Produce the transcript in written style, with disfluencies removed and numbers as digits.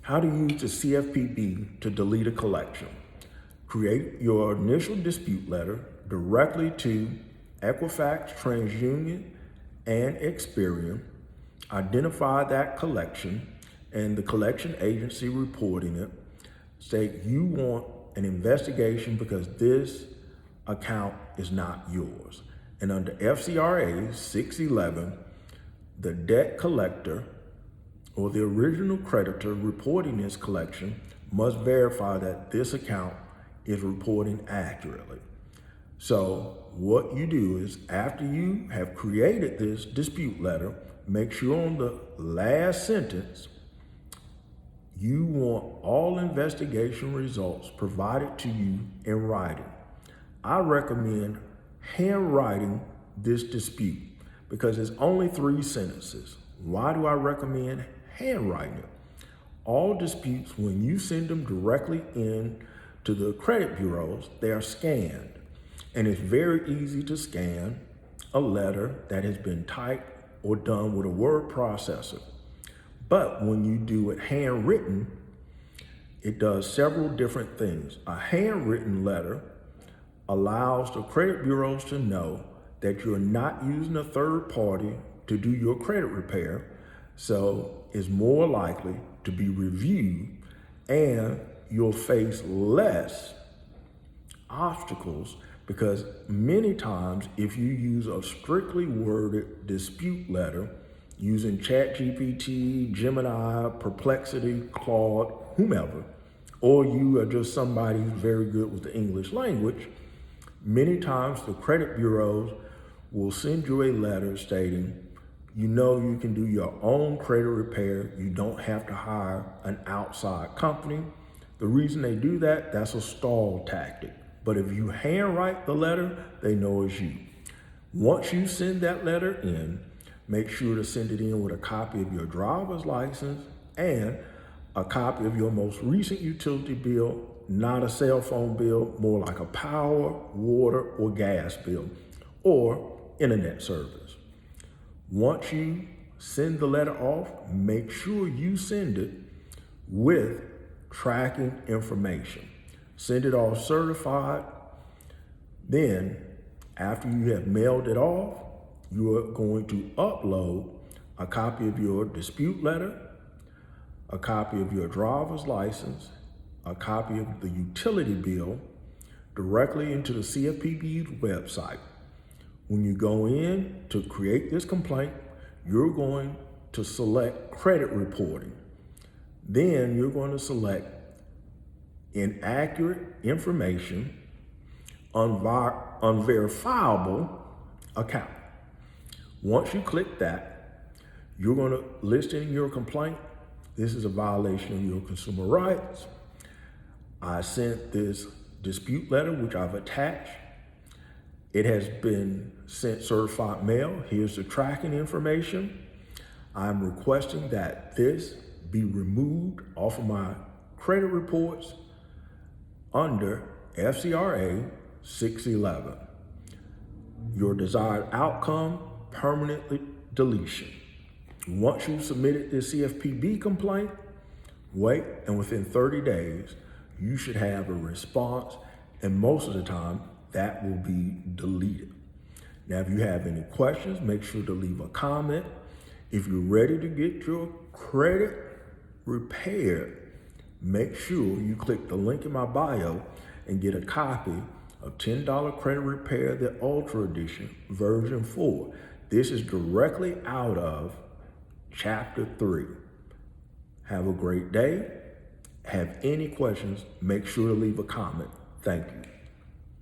How to use the CFPB to delete a collection. Create your initial dispute letter directly to Equifax, TransUnion, and Experian. Identify that collection and the collection agency reporting it. Say you want an investigation because this account is not yours. And under FCRA 611, the debt collector or the original creditor reporting this collection must verify that this account is reporting accurately. So what you do is, after you have created this dispute letter, make sure on the last sentence, you want all investigation results provided to you in writing. I recommend handwriting this dispute because it's only 3 sentences. Why do I recommend handwriting it? All disputes, when you send them directly in to the credit bureaus, they are scanned. And it's very easy to scan a letter that has been typed or done with a word processor. But when you do it handwritten, it does several different things. A handwritten letter allows the credit bureaus to know that you're not using a third party to do your credit repair, so it's more likely to be reviewed and you'll face less obstacles, because many times if you use a strictly worded dispute letter using ChatGPT, Gemini, Perplexity, Claude, whomever, or you are just somebody who's very good with the English language, many times the credit bureaus will send you a letter stating, you know, you can do your own credit repair. You don't have to hire an outside company. The reason they do that, that's a stall tactic. But if you handwrite the letter, they know it's you. Once you send that letter in, make sure to send it in with a copy of your driver's license and a copy of your most recent utility bill, not a cell phone bill, more like a power, water, or gas bill, or internet service. Once you send the letter off, make sure you send it with tracking information. Send it off certified. Then, after you have mailed it off, you are going to upload a copy of your dispute letter, a copy of your driver's license, a copy of the utility bill directly into the CFPB's website. When you go in to create this complaint, you're going to select credit reporting. Then you're going to select inaccurate information, unverifiable account. Once you click that, you're going to list in your complaint, this is a violation of your consumer rights. I sent this dispute letter, which I've attached. It has been sent certified mail. Here's the tracking information. I'm requesting that this be removed off of my credit reports under FCRA 611. Your desired outcome, permanently deletion. Once you've submitted this CFPB complaint, wait, and within 30 days, you should have a response, and most of the time, that will be deleted. Now, if you have any questions, make sure to leave a comment. If you're ready to get your credit repaired, make sure you click the link in my bio and get a copy of $10 Credit Repair, the Ultra Edition, version 4. This is directly out of Chapter 3. Have a great day. Have any questions, make sure to leave a comment. Thank you.